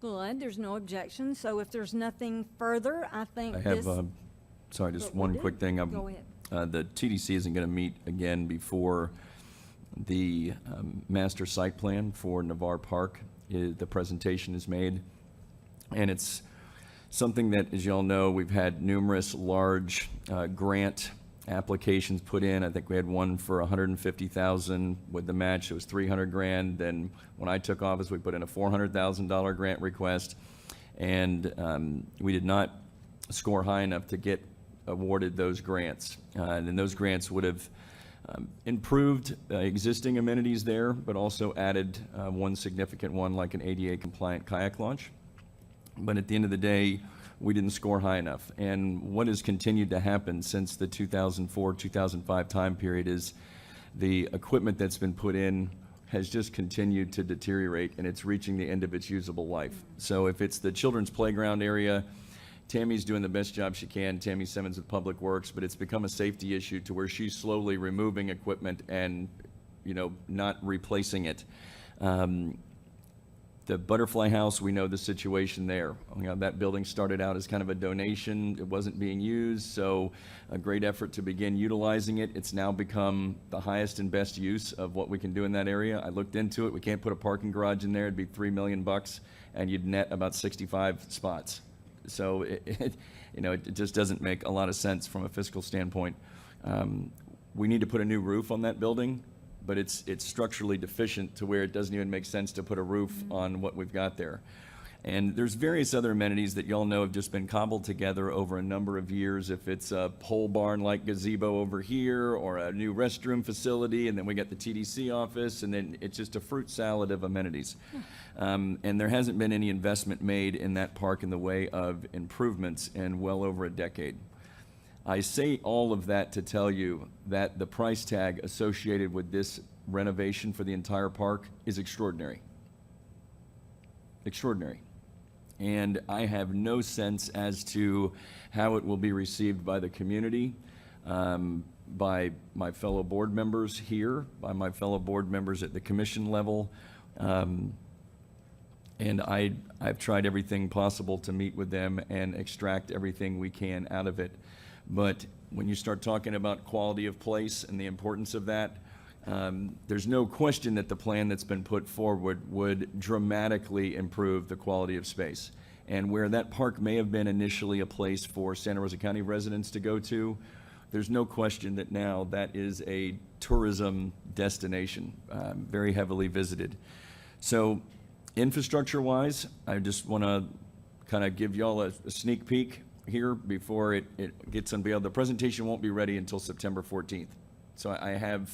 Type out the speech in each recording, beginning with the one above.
Good, there's no objection, so if there's nothing further, I think I have, this. sorry, just But we one do. quick thing. Go ahead. The TDC isn't going to meet again before the master site plan for Navarre Park. The presentation is made, and it's something that, as you all know, we've had numerous large grant applications put in. I think we had one for $150,000 with the match. It was $300,000. Then when I took office, we put in a $400,000 grant request, and we did not score high enough to get awarded those grants. And then those grants would have improved existing amenities there, but also added one significant one, like an ADA compliant kayak launch. But at the end of the day, we didn't score high enough. And what has continued to happen since the 2004-2005 time period is the equipment that's been put in has just continued to deteriorate, and it's reaching the end of its usable life. So if it's the children's playground area, Tammy's doing the best job she can, Tammy Simmons with Public Works, but it's become a safety issue to where she's slowly removing equipment and, not replacing it. The Butterfly House, we know the situation there. That building started out as kind of a donation. It wasn't being used, so a great effort to begin utilizing it. It's now become the highest and best use of what we can do in that area. I looked into it. We can't put a parking garage in there. It'd be $3 million, and you'd net about 65 spots. So it just doesn't make a lot of sense from a fiscal standpoint. We need to put a new roof on that building, but it's structurally deficient to where it doesn't even make sense to put a roof on what we've got there. And there's various other amenities that y'all know have just been cobbled together over a number of years. If it's a pole barn like gazebo over here, or a new restroom facility, and then we got the TDC office, and then it's just a fruit salad of amenities. And there hasn't been any investment made in that park in the way of improvements in well over a decade. I say all of that to tell you that the price tag associated with this renovation for the entire park is extraordinary. Extraordinary. And I have no sense as to how it will be received by the community, by my fellow board members here, by my fellow board members at the commission level. And I've tried everything possible to meet with them and extract everything we can out of it. But when you start talking about quality of place and the importance of that, there's no question that the plan that's been put forward would dramatically improve the quality of space. And where that park may have been initially a place for Santa Rosa County residents to go to, there's no question that now that is a tourism destination, very heavily visited. So infrastructure-wise, I just want to kind of give y'all a sneak peek here before it gets unveiled. The presentation won't be ready until September 14th. So I have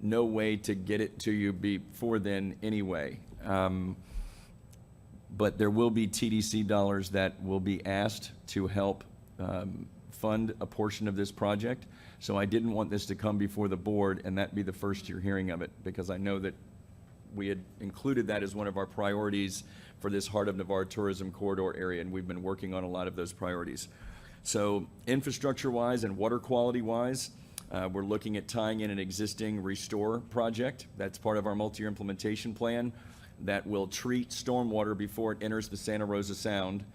no way to get it to you before then anyway. But there will be TDC dollars that will be asked to help fund a portion of this project. So I didn't want this to come before the board and that be the first you're hearing of it, because I know that we had included that as one of our priorities for this Heart of Navarre Tourism Corridor area, and we've been working on a lot of those priorities. So infrastructure-wise and water quality-wise, we're looking at tying in an existing restore project. That's part of our multi-year implementation plan that will treat stormwater before it enters the Santa Rosa Sound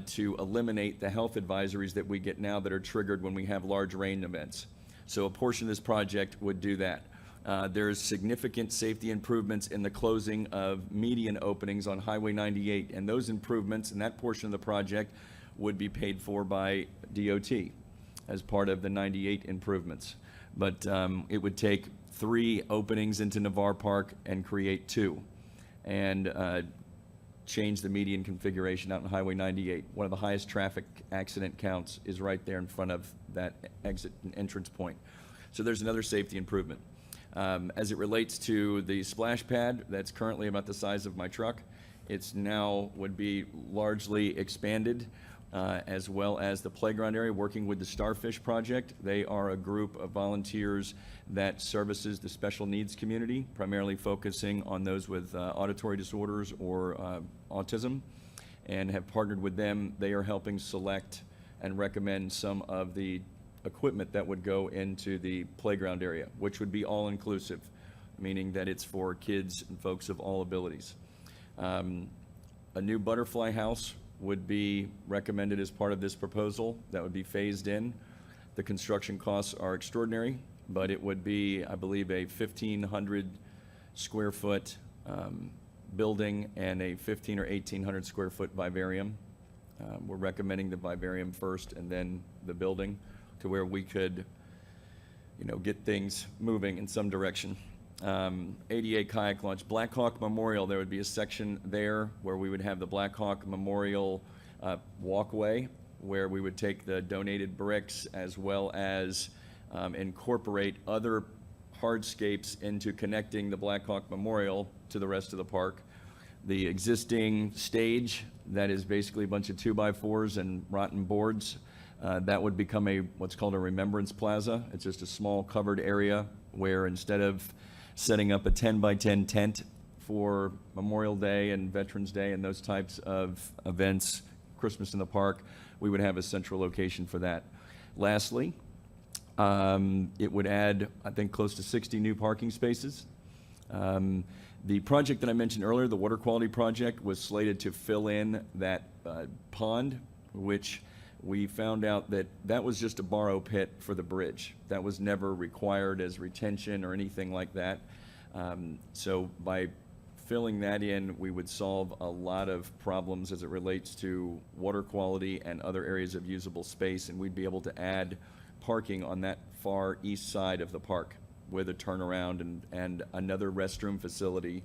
to eliminate the health advisories that we get now that are triggered when we have large rain events. So a portion of this project would do that. There's significant safety improvements in the closing of median openings on Highway 98, and those improvements and that portion of the project would be paid for by DOT as part of the 98 improvements. But it would take 3 openings into Navarre Park and create 2, and change the median configuration out on Highway 98. One of the highest traffic accident counts is right there in front of that exit and entrance point. So there's another safety improvement. As it relates to the splash pad, that's currently about the size of my truck. It's now would be largely expanded, as well as the playground area, working with the Starfish Project. They are a group of volunteers that services the special needs community, primarily focusing on those with auditory disorders or autism, and have partnered with them. They are helping select and recommend some of the equipment that would go into the playground area, which would be all-inclusive, meaning that it's for kids and folks of all abilities. A new butterfly house would be recommended as part of this proposal. That would be phased in. The construction costs are extraordinary, but it would be, I believe, a 1,500 square foot building and a 1,500 or 1,800 square foot vivarium. We're recommending the vivarium first and then the building to where we could, get things moving in some direction. ADA kayak launch, Black Hawk Memorial, there would be a section there where we would have the Black Hawk Memorial walkway, where we would take the donated bricks as well as incorporate other hardscapes into connecting the Black Hawk Memorial to the rest of the park. The existing stage, that is basically a bunch of 2x4s and rotten boards, that would become what's called a Remembrance Plaza. It's just a small covered area where instead of setting up a 10x10 tent for Memorial Day and Veterans Day and those types of events, Christmas in the Park, we would have a central location for that. Lastly, it would add, I think, close to 60 new parking spaces. The project that I mentioned earlier, the water quality project, was slated to fill in that pond, which we found out that was just a borrow pit for the bridge. That was never required as retention or anything like that. So by filling that in, we would solve a lot of problems as it relates to water quality and other areas of usable space, and we'd be able to add parking on that far east side of the park with a turnaround and another restroom facility,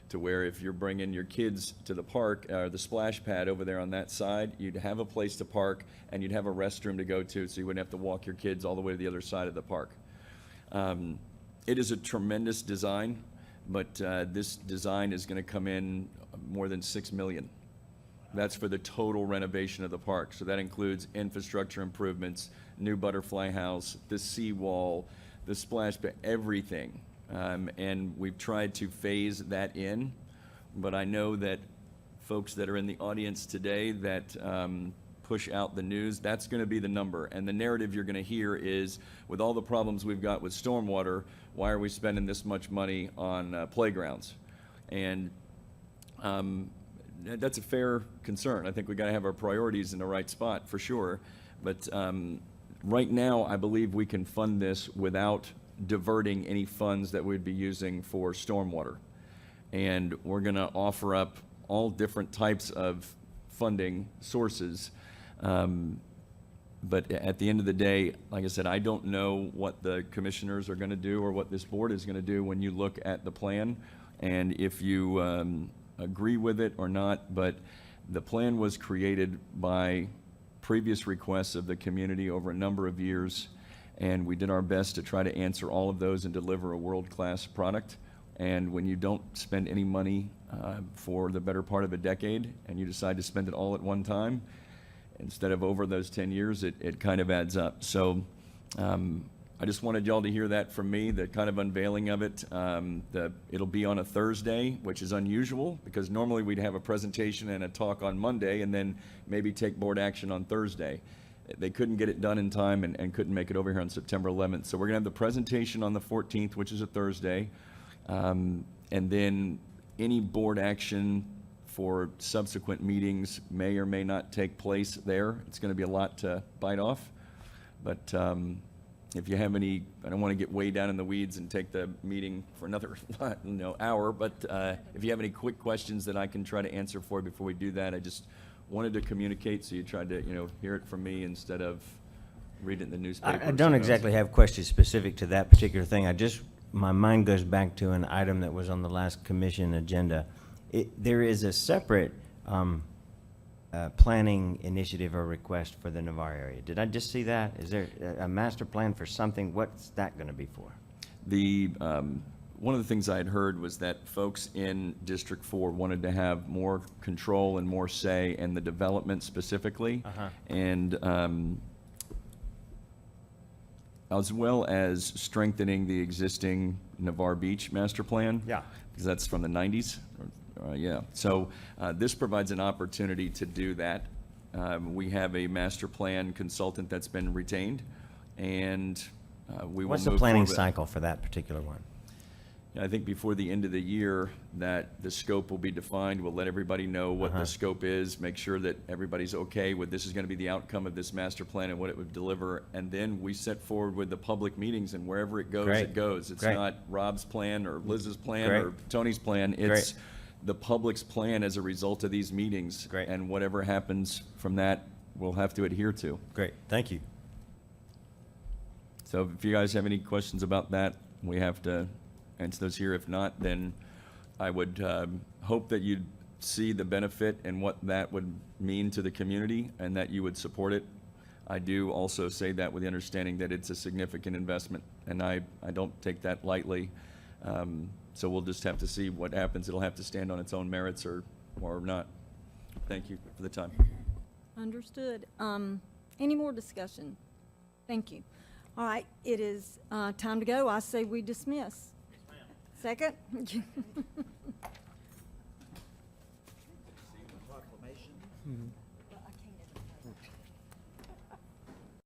to where if you're bringing your kids to the park, the splash pad over there on that side, you'd have a place to park and you'd have a restroom to go to, so you wouldn't have to walk your kids all the way to the other side of the park. It is a tremendous design, but this design is going to come in more than $6 million. That's for the total renovation of the park. So that includes infrastructure improvements, new butterfly house, the seawall, the splash pad, everything. And we've tried to phase that in, but I know that folks that are in the audience today that push out the news, that's going to be the number. And the narrative you're going to hear is, with all the problems we've got with stormwater, why are we spending this much money on playgrounds? And that's a fair concern. I think we got to have our priorities in the right spot for sure. But right now, I believe we can fund this without diverting any funds that we'd be using for stormwater. And we're going to offer up all different types of funding sources. But at the end of the day, like I said, I don't know what the commissioners are going to do or what this board is going to do when you look at the plan, and if you agree with it or not. But the plan was created by previous requests of the community over a number of years, and we did our best to try to answer all of those and deliver a world-class product. And when you don't spend any money for the better part of a decade, and you decide to spend it all at one time, instead of over those 10 years, it kind of adds up. So I just wanted y'all to hear that from me, the kind of unveiling of it. It'll be on a Thursday, which is unusual, because normally we'd have a presentation and a talk on Monday and then maybe take board action on Thursday. They couldn't get it done in time and couldn't make it over here on September 11th. So we're going to have the presentation on the 14th, which is a Thursday. And then any board action for subsequent meetings may or may not take place there. It's going to be a lot to bite off. But if you have any, I don't want to get way down in the weeds and take the meeting for another hour, but if you have any quick questions that I can try to answer for you before we do that, I just wanted to communicate, so you tried to hear it from me instead of read it in the newspaper. I don't exactly have questions specific to that particular thing. My mind goes back to an item that was on the last commission agenda. There is a separate planning initiative or request for the Navarre area. Did I just see that? Is there a master plan for something? What's that going to be for? One of the things I had heard was that folks in District 4 wanted to have more control and more say in the development specifically. And as well as strengthening the existing Navarre Beach master plan. Yeah. Because that's from the 90s. Yeah. So this provides an opportunity to do that. We have a master plan consultant that's been retained, and we will move forward. What's the planning cycle for that particular one? I think before the end of the year, that the scope will be defined. We'll let everybody know what the scope is, make sure that everybody's okay with this is gonna be the outcome of this master plan and what it would deliver. And then we set forward with the public meetings, and wherever it goes, Great. it goes. It's Great. not Rob's plan or Liz's plan Great. or Tony's plan. It's Great. the public's plan as a result of these meetings. Great. And whatever happens from that, we'll have to adhere to. Great, thank you. So if you guys have any questions about that, we have to answer those here. If not, then I would hope that you'd see the benefit and what that would mean to the community and that you would support it. I do also say that with the understanding that it's a significant investment, and I don't take that lightly. So we'll just have to see what happens. It'll have to stand on its own merits or not. Thank you for the time. Understood. Any more discussion? Thank you. All right, it is time to go. I say we dismiss. Second? Proclamation.